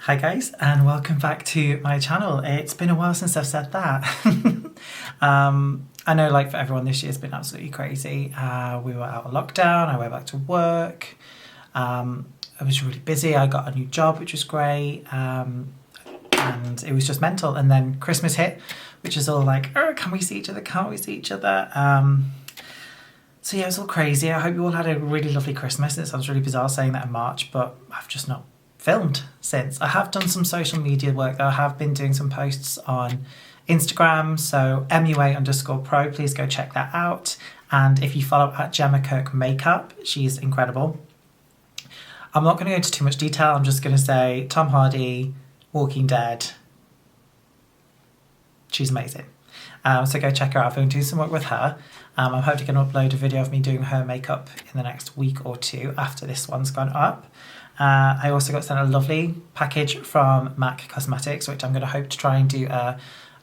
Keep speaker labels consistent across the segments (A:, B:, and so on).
A: Hi guys, and welcome back to my channel. It's been a while since I've said that. I know, like, for everyone, this year's been absolutely crazy. We were out of lockdown, I went back to work. I was really busy. I got a new job, which was great. And it was just mental. And then Christmas hit, which is all like, oh, can we see each other? Can't we see each other? So yeah, it was all crazy. I hope you all had a really lovely Christmas. It sounds really bizarre saying that in March, but I've just not filmed since. I have done some social media work though. I have been doing some posts on Instagram, so MUA_pro, please go check that out. And if you follow at Gemma Kirk Makeup, she's incredible. I'm not going to go into too much detail. I'm just going to say Tom Hardy, Walking Dead. She's amazing. So go check her out. I've been doing some work with her. I'm hoping to upload a video of me doing her makeup in the next week or two after this one's gone up. I also got sent a lovely package from MAC Cosmetics, which I'm going to hope to try and do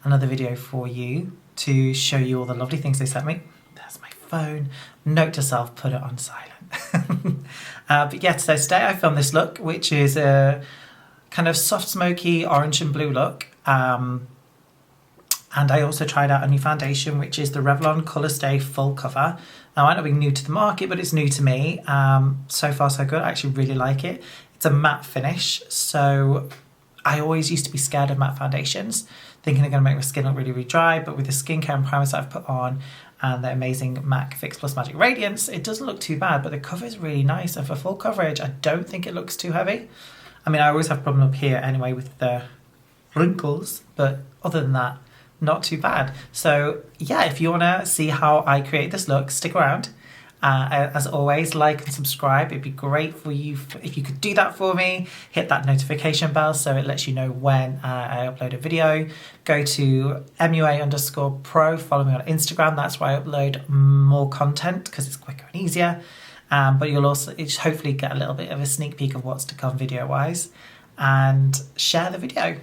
A: another video for you to show you all the lovely things they sent me. There's my phone. Note to self, put it on silent. But yeah, so today I filmed this look, which is a kind of soft smoky orange and blue look. And I also tried out a new foundation, which is the Revlon Colorstay Full Cover. Now, I might not be new to the market, but it's new to me. So far, so good. I actually really like it. It's a matte finish. So I always used to be scared of matte foundations, thinking they're going to make my skin look really, really dry. But with the skincare and primers that I've put on and the amazing MAC Fix Plus Magic Radiance, it doesn't look too bad, but the cover is really nice. And for full coverage, I don't think it looks too heavy. I mean, I always have a problem up here anyway with the wrinkles, but other than that, not too bad. So yeah, if you want to see how I create this look, stick around. As always, like and subscribe. It'd be great for you if you could do that for me. Hit that notification bell so it lets you know when I upload a video. Go to MUA_pro, follow me on Instagram. That's where I upload more content because it's quicker and easier. But you'll also hopefully get a little bit of a sneak peek of what's to come video wise, and share the video.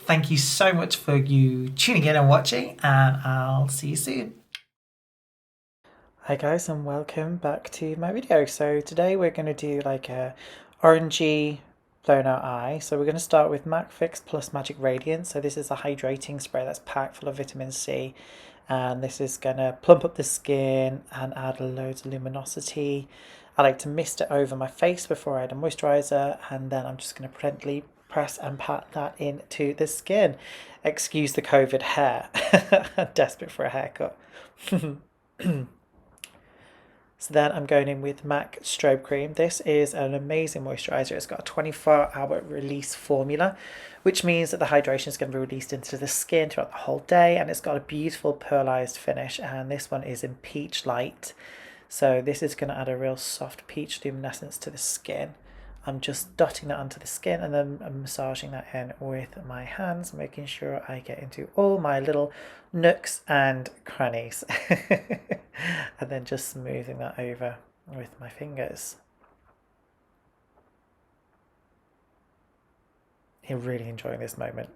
A: Thank you so much for you tuning in and watching, and I'll see you soon. Hi guys, and welcome back to my video. So today we're going to do like a orangey blown out eye. So we're going to start with MAC Fix Plus Magic Radiance. So this is a hydrating spray that's packed full of vitamin C, and this is going to plump up the skin and add loads of luminosity. I like to mist it over my face before I add a moisturiser, and then I'm just going to gently press and pat that into the skin. Excuse the COVID hair. I'm desperate for a haircut. So then I'm going in with MAC Strobe Cream. This is an amazing moisturiser. It's got a 24-hour release formula, which means that the hydration is going to be released into the skin throughout the whole day, and it's got a beautiful pearlized finish, and this one is in Peach Light. So this is going to add a real soft peach luminescence to the skin. I'm just dotting that onto the skin and then I'm massaging that in with my hands, making sure I get into all my little nooks and crannies. And then just smoothing that over with my fingers. I'm really enjoying this moment.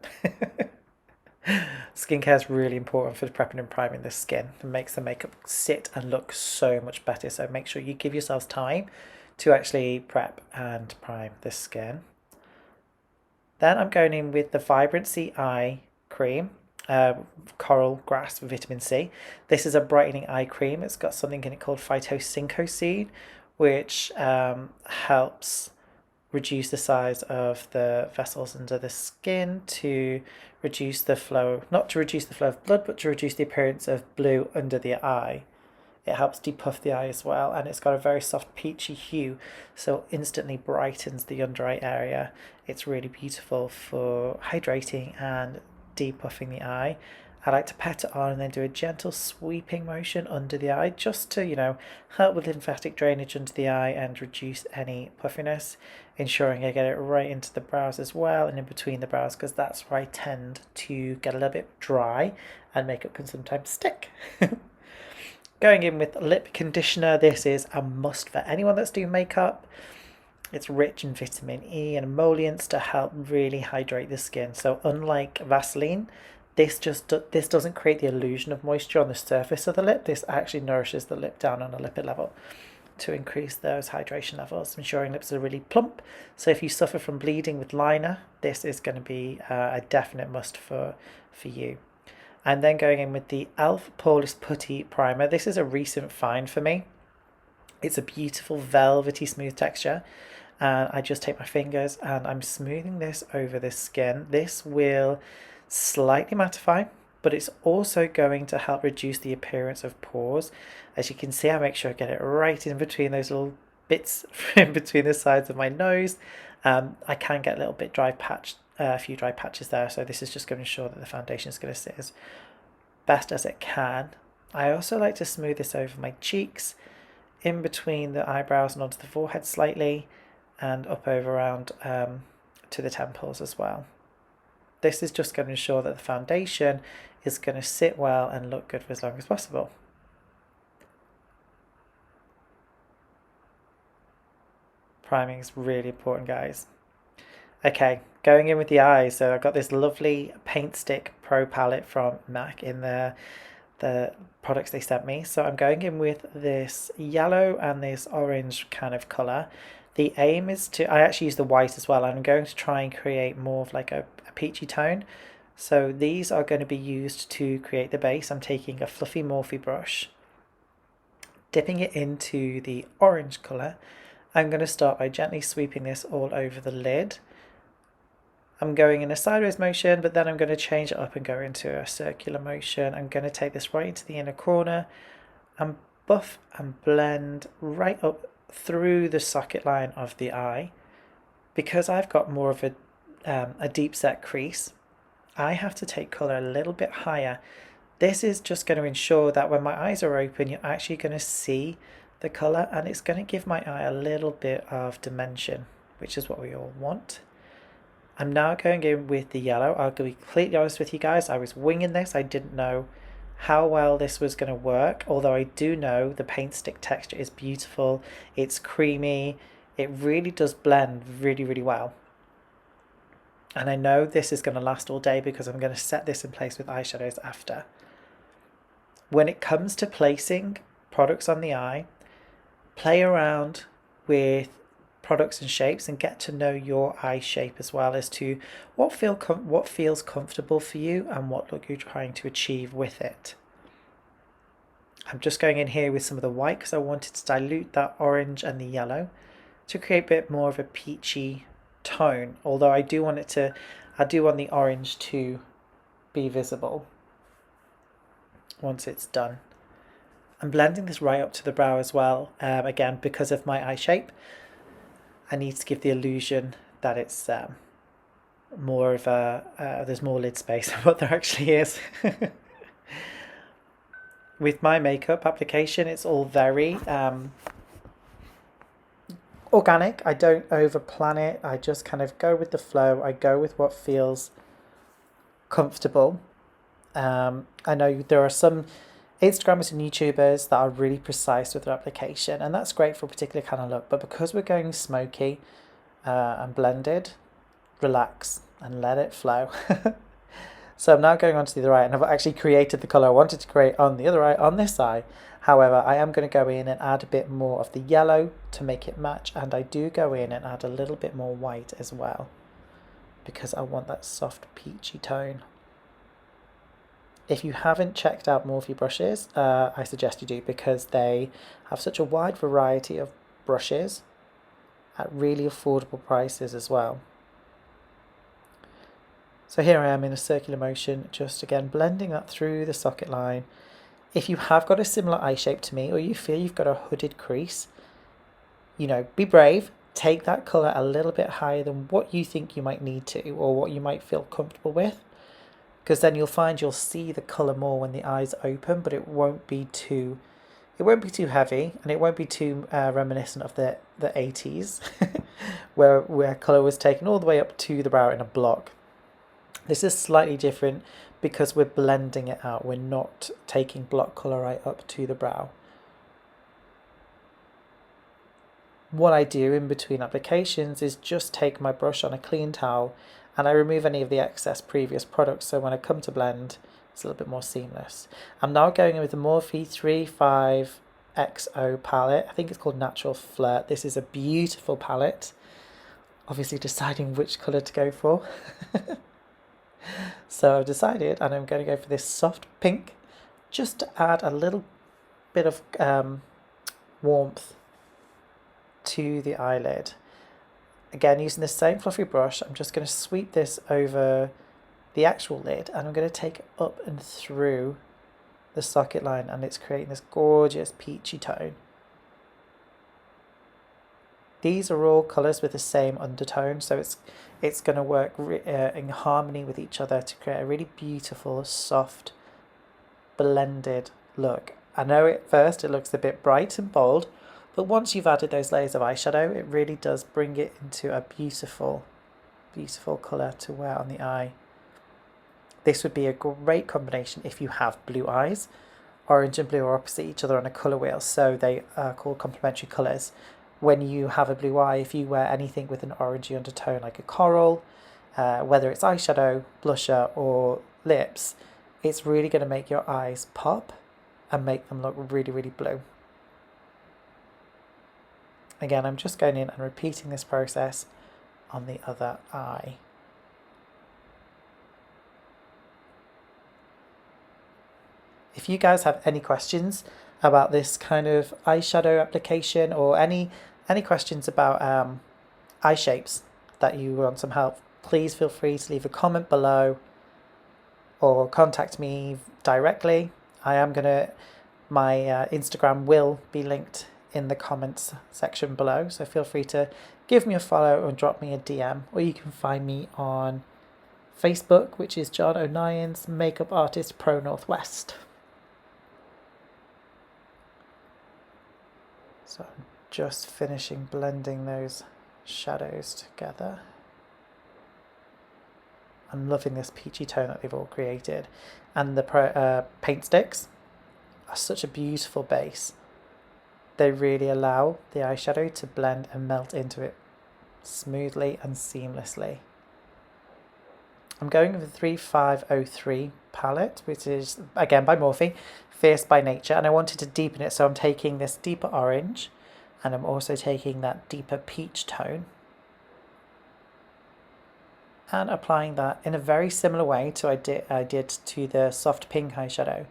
A: Skincare is really important for prepping and priming the skin. It makes the makeup sit and look so much better. So make sure you give yourselves time to actually prep and prime the skin. Then I'm going in with the Vibrancy Eye Cream, Coral Grass Vitamin C. This is a brightening eye cream. It's got something in it called phytosyncoseed, which helps reduce the size of the vessels under the skin to reduce the flow, not to reduce the flow of blood, but to reduce the appearance of blue under the eye. It helps depuff the eye as well, and it's got a very soft peachy hue, so instantly brightens the under eye area. It's really beautiful for hydrating and depuffing the eye. I like to pat it on and then do a gentle sweeping motion under the eye just to, help with lymphatic drainage under the eye and reduce any puffiness, ensuring I get it right into the brows as well and in between the brows, because that's where I tend to get a little bit dry and makeup can sometimes stick. Going in with lip conditioner. This is a must for anyone that's doing makeup. It's rich in vitamin E and emollients to help really hydrate the skin. So unlike Vaseline, this doesn't create the illusion of moisture on the surface of the lip. This actually nourishes the lip down on a lipid level. to increase those hydration levels, ensuring lips are really plump. So if you suffer from bleeding with liner, this is going to be a definite must for you. And then going in with the E.L.F. Paulus Putty Primer. This is a recent find for me. It's a beautiful velvety smooth texture. And I just take my fingers and I'm smoothing this over the skin. This will slightly mattify, but it's also going to help reduce the appearance of pores. As you can see, I make sure I get it right in between those little bits in between the sides of my nose. I can get a little bit dry patch, a few dry patches there, so this is just going to ensure that the foundation is going to sit as best as it can. I also like to smooth this over my cheeks, in between the eyebrows and onto the forehead slightly, and up over around to the temples as well. This is just going to ensure that the foundation is going to sit well and look good for as long as possible. Priming is really important, guys. Okay, going in with the eyes. So I've got this lovely Paint Stick Pro palette from MAC in the products they sent me. So I'm going in with this yellow and this orange kind of colour. The aim is to, I actually use the white as well, and I'm going to try and create more of like a peachy tone. So these are going to be used to create the base. I'm taking a fluffy Morphe brush, dipping it into the orange colour. I'm going to start by gently sweeping this all over the lid. I'm going in a sideways motion, but then I'm going to change it up and go into a circular motion. I'm going to take this right into the inner corner and buff and blend right up through the socket line of the eye. Because I've got more of a deep set crease, I have to take colour a little bit higher. This is just going to ensure that when my eyes are open, you're actually going to see the colour, and it's going to give my eye a little bit of dimension, which is what we all want. I'm now going in with the yellow. I'll be completely honest with you guys, I was winging this. I didn't know how well this was going to work, although I do know the paint stick texture is beautiful. It's creamy. It really does blend really, really well. And I know this is going to last all day because I'm going to set this in place with eyeshadows after. When it comes to placing products on the eye, play around with products and shapes and get to know your eye shape as well, as to what feels comfortable for you and what look you're trying to achieve with it. I'm just going in here with some of the white because I wanted to dilute that orange and the yellow to create a bit more of a peachy tone, although I do want the orange to be visible once it's done. I'm blending this right up to the brow as well. Again, because of my eye shape, I need to give the illusion that it's more of a, there's more lid space than what there actually is. With my makeup application, it's all very organic. I don't over plan it. I just kind of go with the flow. I go with what feels comfortable. I know there are some Instagrammers and YouTubers that are really precise with their application, and that's great for a particular kind of look, but because we're going smoky and blended, relax and let it flow. So I'm now going on to the other eye, and I've actually created the colour I wanted to create on the other eye, on this eye. However, I am going to go in and add a bit more of the yellow to make it match, and I do go in and add a little bit more white as well, because I want that soft peachy tone. If you haven't checked out Morphe brushes, I suggest you do, because they have such a wide variety of brushes at really affordable prices as well. So here I am in a circular motion, just again blending that through the socket line. If you have got a similar eye shape to me, or you feel you've got a hooded crease, you know, be brave, take that colour a little bit higher than what you think you might need to, or what you might feel comfortable with. Because then you'll find you'll see the colour more when the eyes open, but it won't be too heavy, and it won't be too reminiscent of the 80s where colour was taken all the way up to the brow in a block. This is slightly different because we're blending it out. We're not taking block colour right up to the brow. What I do in between applications is just take my brush on a clean towel and I remove any of the excess previous products, so when I come to blend, it's a little bit more seamless. I'm now going in with the Morphe 3-5 XO palette. I think it's called Natural Flirt. This is a beautiful palette. Obviously deciding which colour to go for. So I've decided, and I'm going to go for this soft pink, just to add a little bit of warmth to the eyelid. Again, using the same fluffy brush, I'm just going to sweep this over the actual lid, and I'm going to take it up and through the socket line, and it's creating this gorgeous peachy tone. These are all colours with the same undertone, so it's going to work in harmony with each other to create a really beautiful, soft, blended look. I know at first it looks a bit bright and bold, but once you've added those layers of eyeshadow, it really does bring it into a beautiful, beautiful colour to wear on the eye. This would be a great combination if you have blue eyes. Orange and blue are opposite each other on a colour wheel, so they are called complementary colours. When you have a blue eye, if you wear anything with an orangey undertone like a coral, whether it's eyeshadow, blusher or lips, it's really going to make your eyes pop and make them look really, really blue. Again, I'm just going in and repeating this process on the other eye. If you guys have any questions about this kind of eyeshadow application, or any questions about eye shapes that you want some help, please feel free to leave a comment below or contact me directly. My Instagram will be linked in the comments section below, so feel free to give me a follow or drop me a DM, or you can find me on Facebook, which is John O'Nien's Makeup Artist Pro Northwest. So I'm just finishing blending those shadows together. I'm loving this peachy tone that they've all created, and the paint sticks are such a beautiful base. They really allow the eyeshadow to blend and melt into it smoothly and seamlessly. I'm going with the 3503 palette, which is again by Morphe, Fierce by Nature, and I wanted to deepen it, so I'm taking this deeper orange and I'm also taking that deeper peach tone and applying that in a very similar way to I did to the soft pink eyeshadow.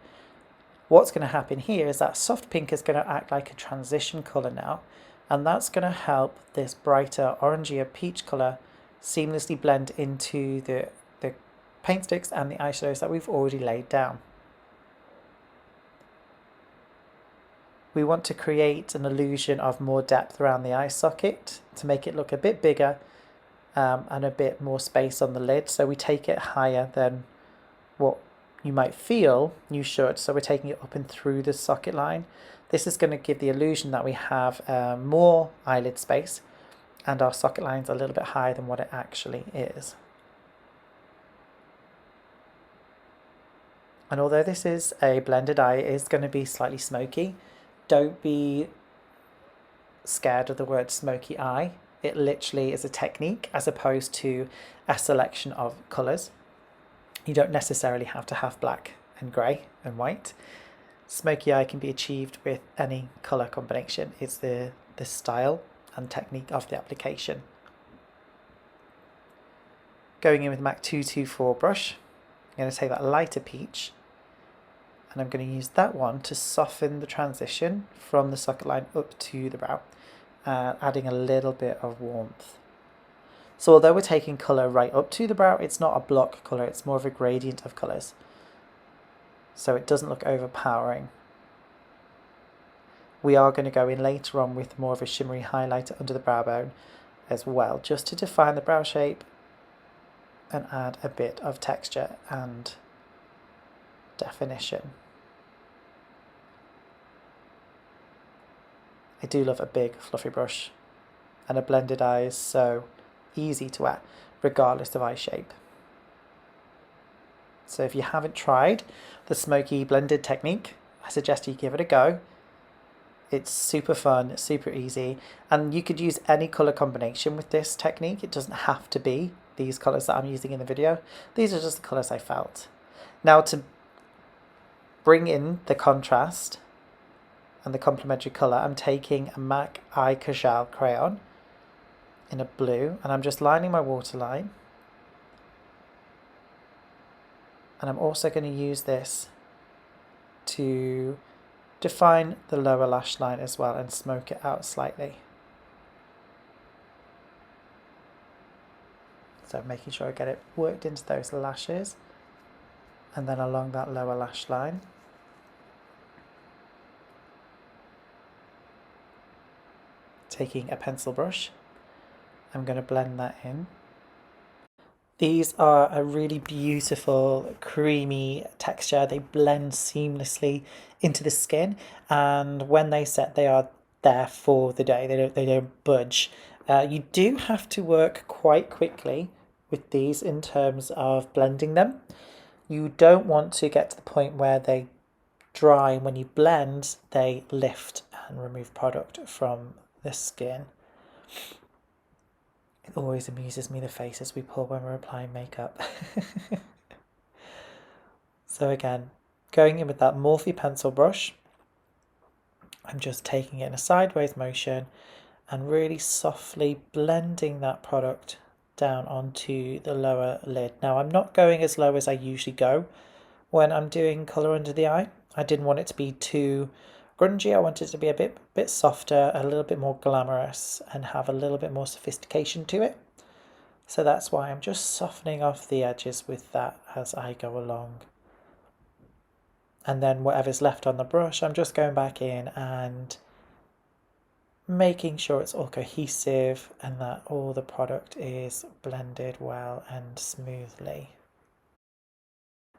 A: What's going to happen here is that soft pink is going to act like a transition colour now, and that's going to help this brighter orangier peach colour seamlessly blend into the paint sticks and the eyeshadows that we've already laid down. We want to create an illusion of more depth around the eye socket to make it look a bit bigger and a bit more space on the lid, so we take it higher than what you might feel you should, so we're taking it up and through the socket line. This is going to give the illusion that we have more eyelid space and our socket line's a little bit higher than what it actually is. And although this is a blended eye, it is going to be slightly smoky. Don't be scared of the word smoky eye. It literally is a technique as opposed to a selection of colours. You don't necessarily have to have black and grey and white. Smoky eye can be achieved with any colour combination. It's the style and technique of the application. Going in with MAC 224 brush, I'm going to take that lighter peach and I'm going to use that one to soften the transition from the socket line up to the brow, adding a little bit of warmth. So although we're taking colour right up to the brow, it's not a block colour, it's more of a gradient of colours. So it doesn't look overpowering. We are going to go in later on with more of a shimmery highlighter under the brow bone as well, just to define the brow shape and add a bit of texture and definition. I do love a big fluffy brush, and a blended eye is so easy to wear regardless of eye shape. So if you haven't tried the smoky blended technique, I suggest you give it a go. It's super fun, super easy, and you could use any colour combination with this technique. It doesn't have to be these colours that I'm using in the video. These are just the colours I felt. Now to bring in the contrast, and the complementary colour, I'm taking a MAC Eye crayon in a blue, and I'm just lining my waterline. And I'm also going to use this to define the lower lash line as well and smoke it out slightly. So making sure I get it worked into those lashes and then along that lower lash line. Taking a pencil brush, I'm going to blend that in. These are a really beautiful creamy texture. They blend seamlessly into the skin, and when they set, they are there for the day. They don't budge. You do have to work quite quickly with these in terms of blending them. You don't want to get to the point where they dry, and when you blend, they lift and remove product from the skin. It always amuses me the faces we pull when we're applying makeup. So again, going in with that Morphe pencil brush, I'm just taking it in a sideways motion and really softly blending that product down onto the lower lid. Now I'm not going as low as I usually go when I'm doing colour under the eye. I didn't want it to be too grungy. I wanted it to be a bit softer, a little bit more glamorous, and have a little bit more sophistication to it. So that's why I'm just softening off the edges with that as I go along. And then whatever's left on the brush, I'm just going back in and making sure it's all cohesive and that all the product is blended well and smoothly.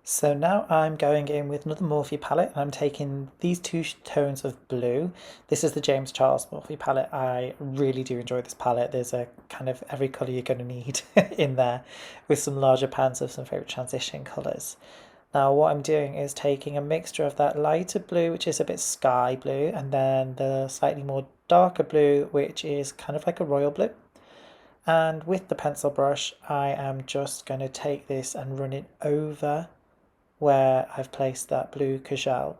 A: So now I'm going in with another Morphe palette, and I'm taking these two tones of blue. This is the James Charles Morphe palette. I really do enjoy this palette. There's a kind of every colour you're going to need in there, with some larger pans of some favourite transition colours. Now what I'm doing is taking a mixture of that lighter blue, which is a bit sky blue, and then the slightly more darker blue, which is kind of like a royal blue. And with the pencil brush, I am just going to take this and run it over where I've placed that blue kohl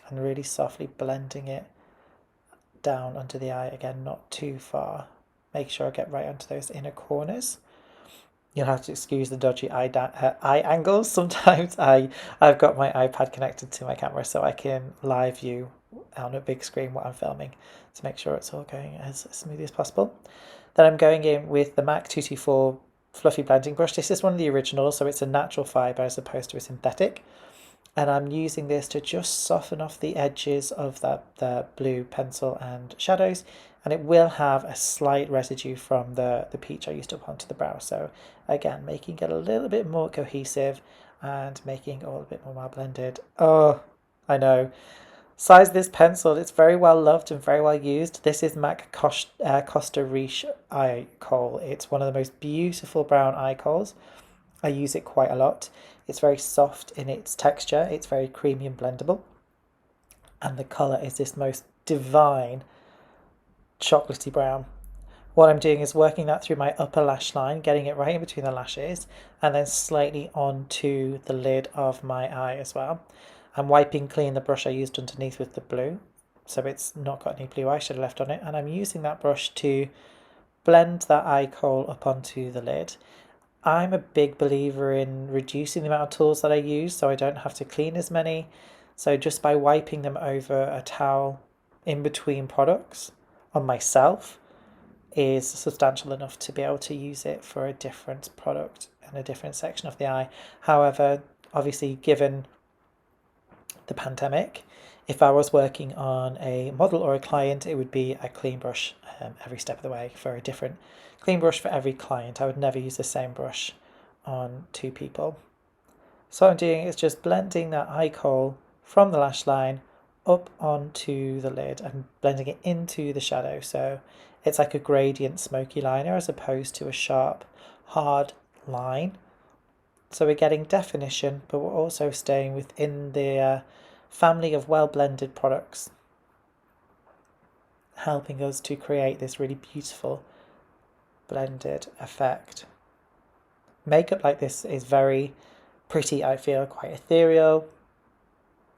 A: and really softly blending it down under the eye, again not too far. Make sure I get right onto those inner corners. You'll have to excuse the dodgy eye angles. Sometimes I've got my iPad connected to my camera so I can live view on a big screen what I'm filming to make sure it's all going as smoothly as possible. Then I'm going in with the MAC 224 fluffy blending brush. This is one of the originals, so it's a natural fibre as opposed to a synthetic. And I'm using this to just soften off the edges of the blue pencil and shadows, and it will have a slight residue from the peach I used up onto the brow. So again, making it a little bit more cohesive and making it all a bit more well blended. Oh, I know. Size this pencil, it's very well loved and very well used. This is MAC Costa Riche Eye Kohl. It's one of the most beautiful brown eye kohls. I use it quite a lot. It's very soft in its texture. It's very creamy and blendable. And the colour is this most divine chocolatey brown. What I'm doing is working that through my upper lash line, getting it right in between the lashes, and then slightly onto the lid of my eye as well. I'm wiping clean the brush I used underneath with the blue, so it's not got any blue eyeshadow left on it, and I'm using that brush to blend that eye kohl up onto the lid. I'm a big believer in reducing the amount of tools that I use so I don't have to clean as many. So just by wiping them over a towel in between products on myself is substantial enough to be able to use it for a different product and a different section of the eye. However, obviously given the pandemic, if I was working on a model or a client, it would be a clean brush every step of the way for a different clean brush for every client. I would never use the same brush on two people. So what I'm doing is just blending that eye kohl from the lash line up onto the lid and blending it into the shadow. So it's like a gradient smoky liner as opposed to a sharp, hard line. So we're getting definition, but we're also staying within the family of well-blended products, helping us to create this really beautiful blended effect. Makeup like this is very pretty, I feel, quite ethereal,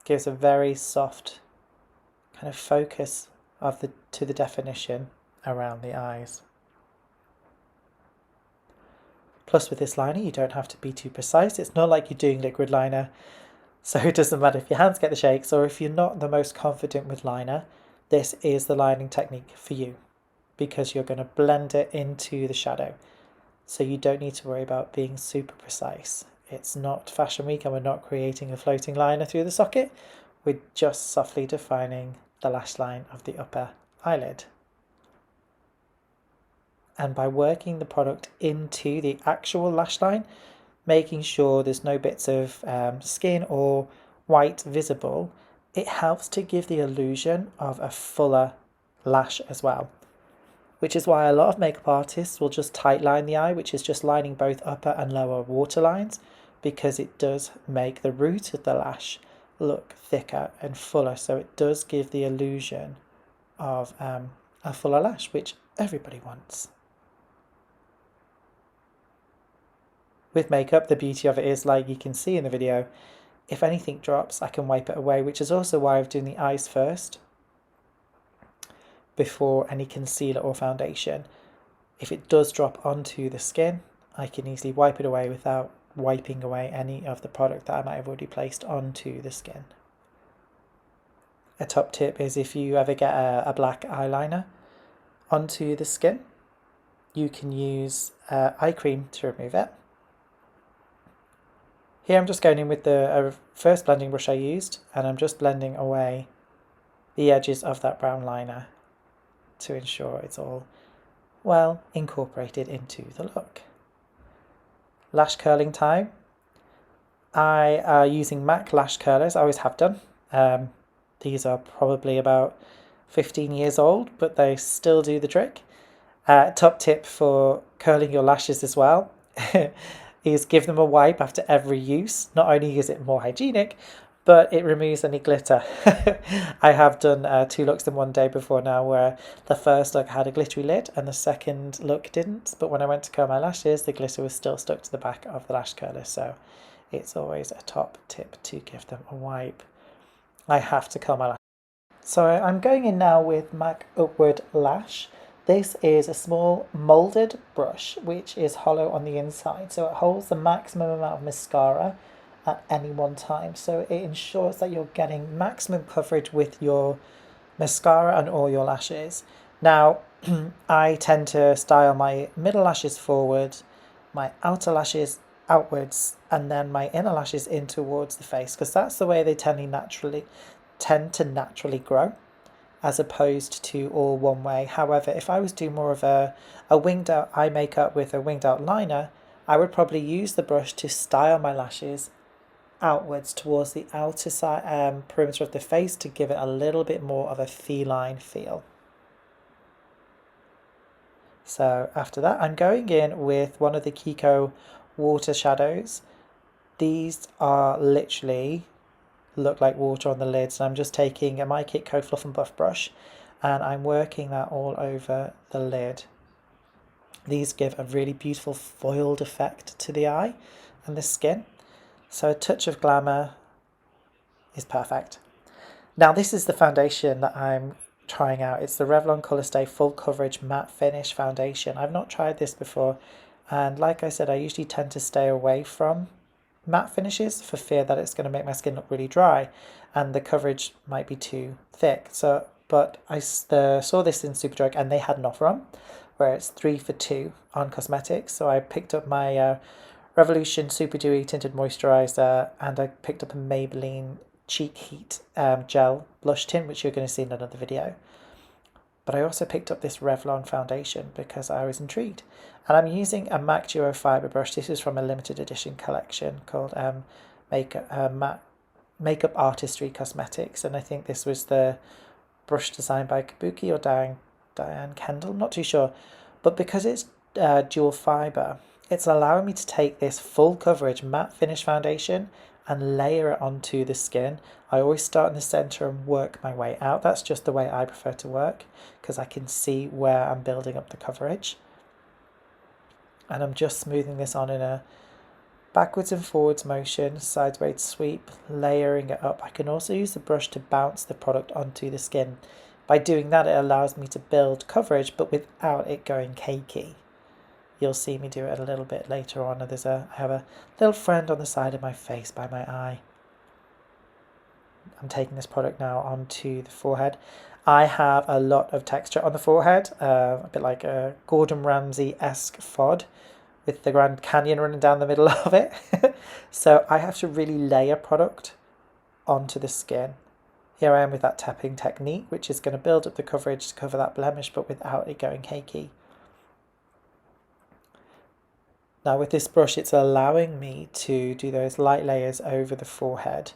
A: gives a very soft kind of focus of to the definition around the eyes. Plus with this liner, you don't have to be too precise. It's not like you're doing liquid liner, so it doesn't matter if your hands get the shakes or if you're not the most confident with liner. This is the lining technique for you because you're going to blend it into the shadow. So you don't need to worry about being super precise. It's not Fashion Week and we're not creating a floating liner through the socket. We're just softly defining the lash line of the upper eyelid. And by working the product into the actual lash line, making sure there's no bits of skin or white visible, it helps to give the illusion of a fuller lash as well. Which is why a lot of makeup artists will just tight line the eye, which is just lining both upper and lower waterlines, because it does make the root of the lash look thicker and fuller. So it does give the illusion of a fuller lash, which everybody wants. With makeup, the beauty of it is, like you can see in the video, if anything drops, I can wipe it away, which is also why I've done the eyes first before any concealer or foundation. If it does drop onto the skin, I can easily wipe it away without wiping away any of the product that I might have already placed onto the skin. A top tip is if you ever get a black eyeliner onto the skin, you can use eye cream to remove it. Here I'm just going in with the first blending brush I used, and I'm just blending away the edges of that brown liner to ensure it's all well incorporated into the look. Lash curling time. I are using MAC lash curlers, I always have done. These are probably about 15 years old, but they still do the trick. Top tip for curling your lashes as well is give them a wipe after every use. Not only is it more hygienic, but it removes any glitter. I have done 2 looks in one day before now, where the first look had a glittery lid and the second look didn't. But when I went to curl my lashes, the glitter was still stuck to the back of the lash curler. So it's always a top tip to give them a wipe. I have to curl my lashes. So I'm going in now with MAC Upward Lash. This is a small moulded brush which is hollow on the inside, so it holds the maximum amount of mascara at any one time. So it ensures that you're getting maximum coverage with your mascara and all your lashes. Now, I tend to style my middle lashes forward, my outer lashes outwards, and then my inner lashes in towards the face, because that's the way they tend to naturally grow, as opposed to all one way. However, if I was doing more of a winged out eye makeup with a winged out liner, I would probably use the brush to style my lashes outwards towards the outer side perimeter of the face to give it a little bit more of a feline feel. So after that, I'm going in with one of the Kiko water shadows. These are literally look like water on the lids, and I'm just taking a My Kiko Fluff and Buff brush and I'm working that all over the lid. These give a really beautiful foiled effect to the eye and the skin, so a touch of glamour is perfect. Now this is the foundation that I'm trying out. It's the Revlon Colorstay Full Coverage Matte Finish Foundation. I've not tried this before, and like I said, I usually tend to stay away from matte finishes for fear that it's going to make my skin look really dry and the coverage might be too thick. So, but I saw this in Superdrug and they had an offer on where it's 3 for 2 on cosmetics. So I picked up my Revolution Super Dewy Tinted Moisturiser, and I picked up a Maybelline Cheek Heat Gel Blush Tint, which you're going to see in another video. But I also picked up this Revlon foundation because I was intrigued. And I'm using a MAC Duo Fibre brush. This is from a limited edition collection called Makeup Artistry Cosmetics. And I think this was the brush designed by Kabuki or Diane Kendall, I'm not too sure. But because it's dual fibre, it's allowing me to take this full coverage matte finish foundation and layer it onto the skin. I always start in the centre and work my way out. That's just the way I prefer to work because I can see where I'm building up the coverage. And I'm just smoothing this on in a backwards and forwards motion, sideways sweep, layering it up. I can also use the brush to bounce the product onto the skin. By doing that, it allows me to build coverage, but without it going cakey. You'll see me do it a little bit later on. I have a little friend on the side of my face by my eye. I'm taking this product now onto the forehead. I have a lot of texture on the forehead, a bit like a Gordon Ramsay-esque FOD with the Grand Canyon running down the middle of it. So I have to really layer product onto the skin. Here I am with that tapping technique, which is going to build up the coverage to cover that blemish, but without it going cakey. Now with this brush, it's allowing me to do those light layers over the forehead.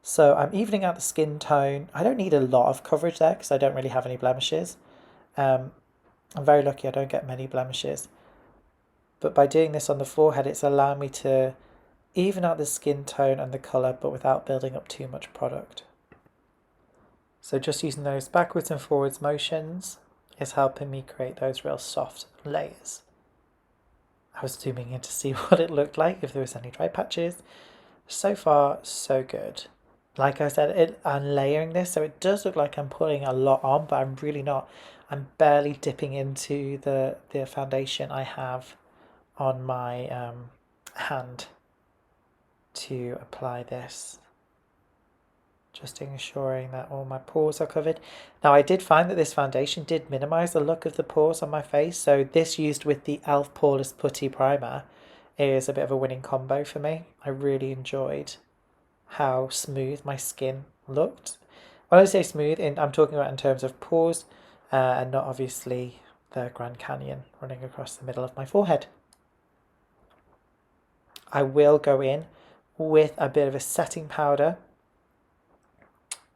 A: So I'm evening out the skin tone. I don't need a lot of coverage there because I don't really have any blemishes. I'm very lucky I don't get many blemishes. But by doing this on the forehead, it's allowing me to even out the skin tone and the colour, but without building up too much product. So just using those backwards and forwards motions is helping me create those real soft layers. I was zooming in to see what it looked like, if there was any dry patches. So far, so good. Like I said, I'm layering this, so it does look like I'm putting a lot on, but I'm really not. I'm barely dipping into the foundation I have on my hand to apply this. Just ensuring that all my pores are covered. Now I did find that this foundation did minimise the look of the pores on my face, so this used with the E.L.F. Poreless Putty Primer is a bit of a winning combo for me. I really enjoyed how smooth my skin looked. When I say smooth, I'm talking about in terms of pores and not obviously the Grand Canyon running across the middle of my forehead. I will go in with a bit of a setting powder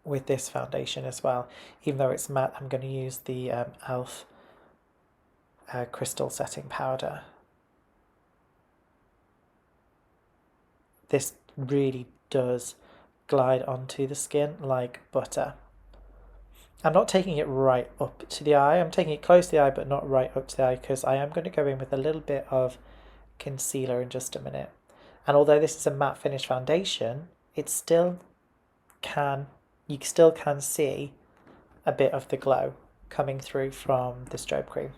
A: with this foundation as well. Even though it's matte, I'm going to use the E.L.F. Crystal setting powder. This really does glide onto the skin like butter. I'm not taking it right up to the eye. I'm taking it close to the eye, but not right up to the eye, because I am going to go in with a little bit of concealer in just a minute. And although this is a matte finish foundation, it still can, you still can see a bit of the glow coming through from the Strobe Cream.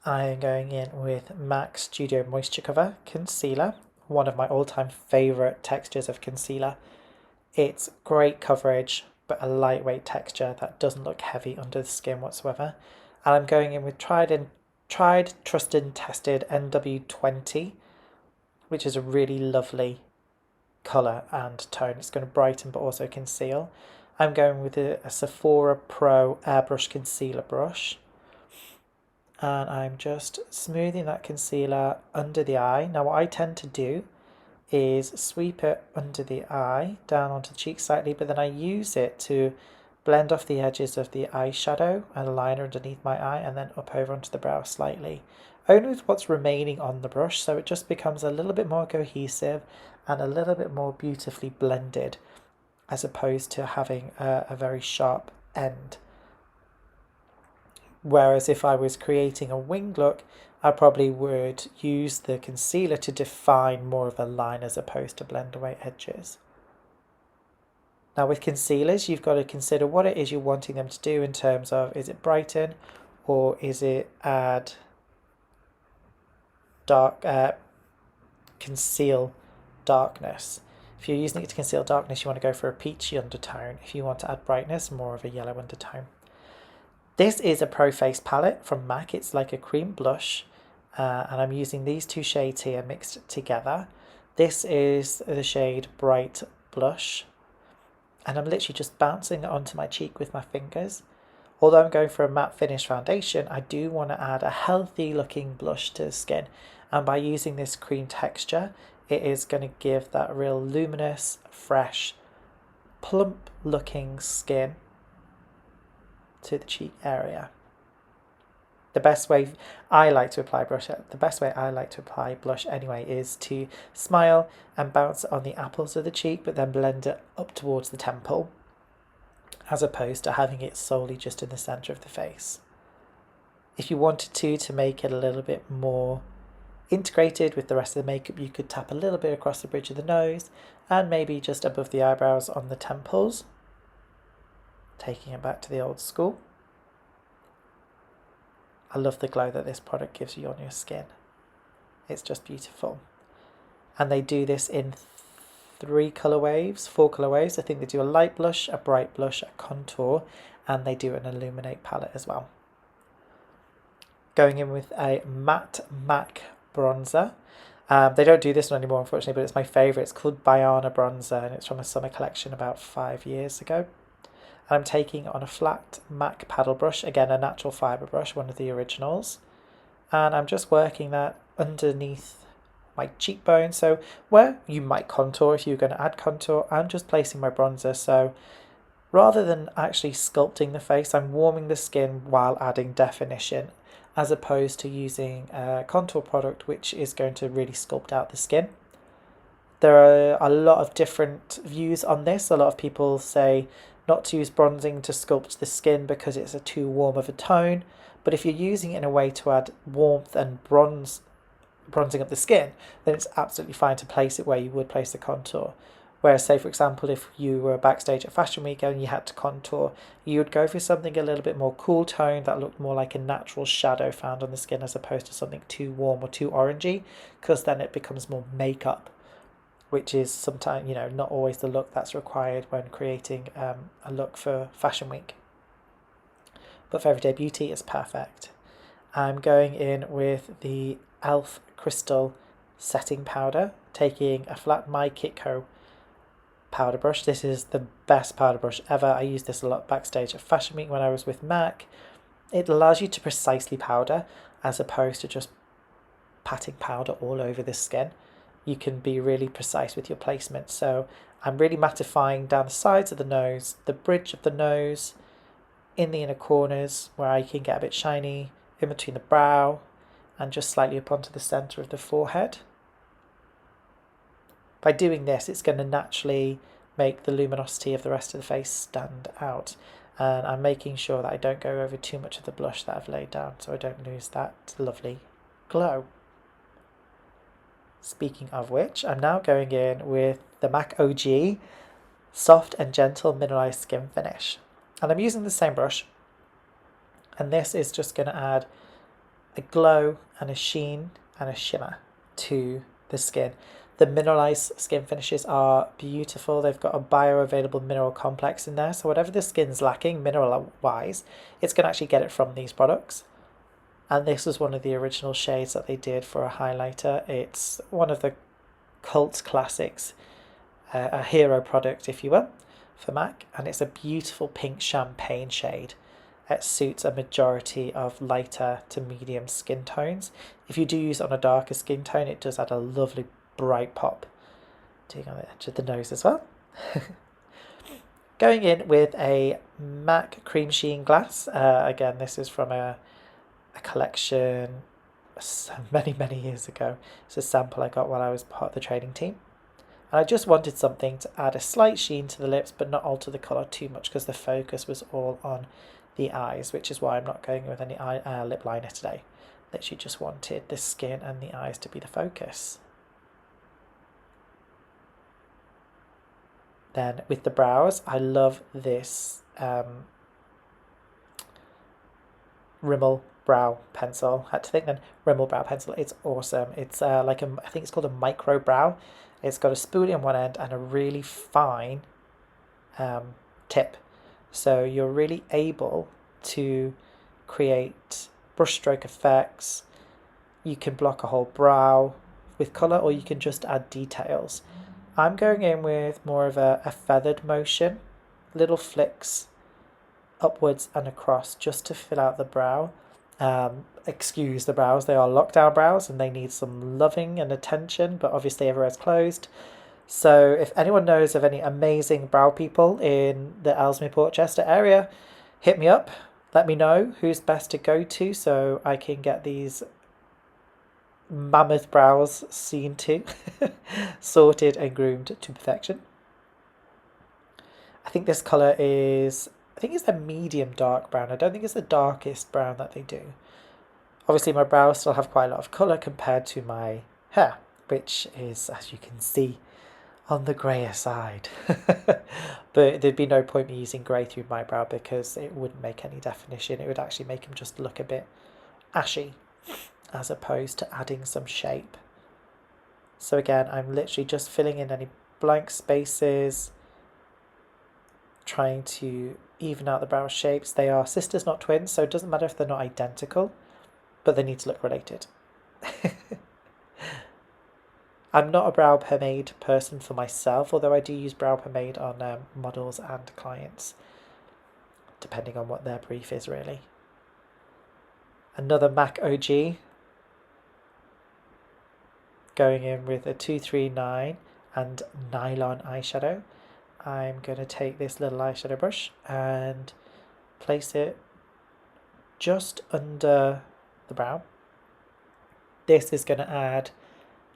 A: I am going in with MAC Studio Moisture Cover Concealer, one of my all-time favourite textures of concealer. It's great coverage, but a lightweight texture that doesn't look heavy under the skin whatsoever. And I'm going in with tried, trusted and tested NW20, which is a really lovely colour and tone. It's going to brighten but also conceal. I'm going with a Sephora Pro Airbrush Concealer brush. And I'm just smoothing that concealer under the eye. Now what I tend to do is sweep it under the eye, down onto the cheek slightly, but then I use it to blend off the edges of the eyeshadow and a liner underneath my eye, and then up over onto the brow slightly. Only with what's remaining on the brush, so it just becomes a little bit more cohesive and a little bit more beautifully blended, as opposed to having a very sharp end. Whereas if I was creating a wing look, I probably would use the concealer to define more of a line as opposed to blend away edges. Now with concealers, you've got to consider what it is you're wanting them to do in terms of, is it brighten or is it add dark, conceal darkness. If you're using it to conceal darkness, you want to go for a peachy undertone. If you want to add brightness, more of a yellow undertone. This is a Pro Face palette from MAC. It's like a cream blush, and I'm using these two shades here mixed together. This is the shade Bright Blush, and I'm literally just bouncing it onto my cheek with my fingers. Although I'm going for a matte finish foundation, I do want to add a healthy looking blush to the skin, and by using this cream texture, it is going to give that real luminous, fresh, plump looking skin to the cheek area. The best way I like to apply blush anyway is to smile and bounce it on the apples of the cheek, but then blend it up towards the temple, as opposed to having it solely just in the centre of the face. If you wanted to make it a little bit more integrated with the rest of the makeup, you could tap a little bit across the bridge of the nose and maybe just above the eyebrows on the temples, taking it back to the old school. I love the glow that this product gives you on your skin. It's just beautiful. And they do this in 4 colour waves. I think they do a light blush, a bright blush, a contour, and they do an illuminate palette as well. Going in with a matte MAC bronzer. They don't do this one anymore, unfortunately, but it's my favourite. It's called Biana Bronzer, and it's from a summer collection about 5 years ago. And I'm taking on a flat MAC paddle brush, again a natural fibre brush, one of the originals. And I'm just working that underneath my cheekbone. So where you might contour, if you're going to add contour, I'm just placing my bronzer. So rather than actually sculpting the face, I'm warming the skin while adding definition, as opposed to using a contour product which is going to really sculpt out the skin. There are a lot of different views on this. A lot of people say not to use bronzing to sculpt the skin because it's a too warm of a tone, but if you're using it in a way to add warmth and bronzing up the skin, then it's absolutely fine to place it where you would place the contour. Whereas, say for example, if you were backstage at Fashion Week and you had to contour, you would go for something a little bit more cool tone that looked more like a natural shadow found on the skin, as opposed to something too warm or too orangey, because then it becomes more makeup, which is sometimes, you know, not always the look that's required when creating a look for Fashion Week. But for everyday beauty, it's perfect. I'm going in with the E.L.F. Crystal Setting Powder, taking a flat My Kiko powder brush. This is the best powder brush ever. I used this a lot backstage at Fashion Week when I was with MAC. It allows you to precisely powder, as opposed to just patting powder all over the skin. You can be really precise with your placement. So I'm really mattifying down the sides of the nose, the bridge of the nose, in the inner corners where I can get a bit shiny, in between the brow, and just slightly up onto the centre of the forehead. By doing this, it's going to naturally make the luminosity of the rest of the face stand out. And I'm making sure that I don't go over too much of the blush that I've laid down, so I don't lose that lovely glow. Speaking of which, I'm now going in with the MAC OG Soft and Gentle Mineralized Skin Finish. And I'm using the same brush. And this is just going to add a glow and a sheen and a shimmer to the skin. The Mineralise skin finishes are beautiful. They've got a bioavailable mineral complex in there. So whatever the skin's lacking mineral-wise, it's going to actually get it from these products. And this was one of the original shades that they did for a highlighter. It's one of the cult classics, a hero product, if you will, for MAC. And it's a beautiful pink champagne shade. It suits a majority of lighter to medium skin tones. If you do use it on a darker skin tone, it does add a lovely bright pop. Doing on the edge of the nose as well. Going in with a MAC Cremesheen glass. Again, this is from a collection many years ago. It's a sample I got while I was part of the trading team. And I just wanted something to add a slight sheen to the lips, but not alter the colour too much, because the focus was all on the eyes, which is why I'm not going with any lip liner today. Literally just wanted the skin and the eyes to be the focus. Then with the brows, I love this Rimmel brow pencil. I had to think then, Rimmel brow pencil. It's awesome. It's I think it's called a micro brow. It's got a spoolie on one end and a really fine tip. So you're really able to create brushstroke effects. You can block a whole brow with colour, or you can just add details. I'm going in with more of a feathered motion, little flicks upwards and across, just to fill out the brow. Excuse the brows, they are lockdown brows and they need some loving and attention, but obviously everywhere's closed. So if anyone knows of any amazing brow people in the Ellesmere Portchester area, hit me up, let me know who's best to go to so I can get these mammoth brows seen to, sorted and groomed to perfection. I think this colour is, I think it's the medium dark brown. I don't think it's the darkest brown that they do. Obviously my brows still have quite a lot of colour compared to my hair, which is, as you can see, on the greyer side. But there'd be no point me using grey through my brow because it wouldn't make any definition. It would actually make them just look a bit ashy as opposed to adding some shape. So again, I'm literally just filling in any blank spaces, trying to even out the brow shapes. They are sisters, not twins, so it doesn't matter if they're not identical, but they need to look related. I'm not a brow pomade person for myself, although I do use brow pomade on models and clients, depending on what their brief is really. Another MAC OG, going in with a 239 and nylon eyeshadow. I'm going to take this little eyeshadow brush and place it just under the brow. This is going to add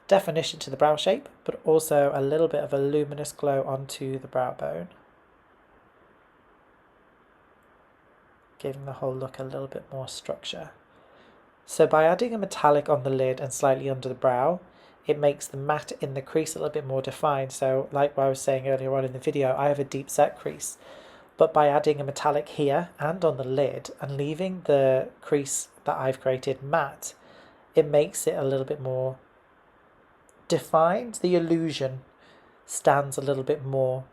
A: definition to the brow shape, but also a little bit of a luminous glow onto the brow bone, giving the whole look a little bit more structure. So by adding a metallic on the lid and slightly under the brow, it makes the matte in the crease a little bit more defined. So like what I was saying earlier on in the video, I have a deep set crease, but by adding a metallic here and on the lid and leaving the crease that I've created matte, it makes it a little bit more defined. The illusion stands a little bit more,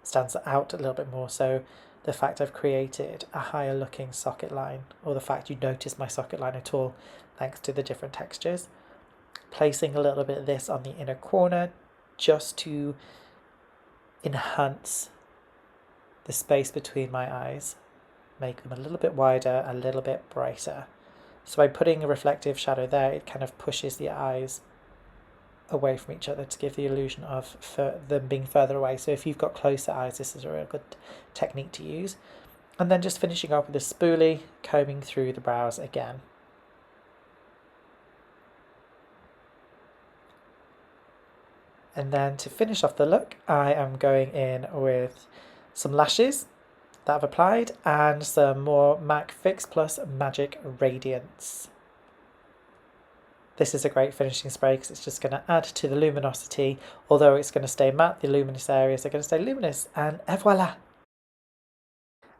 A: stands out a little bit more. So the fact I've created a higher looking socket line, or the fact you notice my socket line at all, thanks to the different textures. Placing a little bit of this on the inner corner just to enhance the space between my eyes, make them a little bit wider, a little bit brighter. So by putting a reflective shadow there, it kind of pushes the eyes away from each other to give the illusion of them being further away. So if you've got closer eyes, this is a real good technique to use. And then just finishing off with a spoolie, combing through the brows again. And then to finish off the look, I am going in with some lashes that I've applied and some more MAC Fix Plus Magic Radiance. This is a great finishing spray because it's just going to add to the luminosity. Although it's going to stay matte, the luminous areas are going to stay luminous, and voila!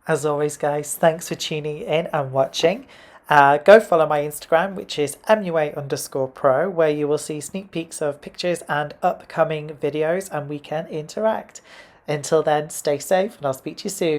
A: As always guys, thanks for tuning in and watching. Go follow my Instagram, which is MUA_pro, where you will see sneak peeks of pictures and upcoming videos and we can interact. Until then, stay safe and I'll speak to you soon.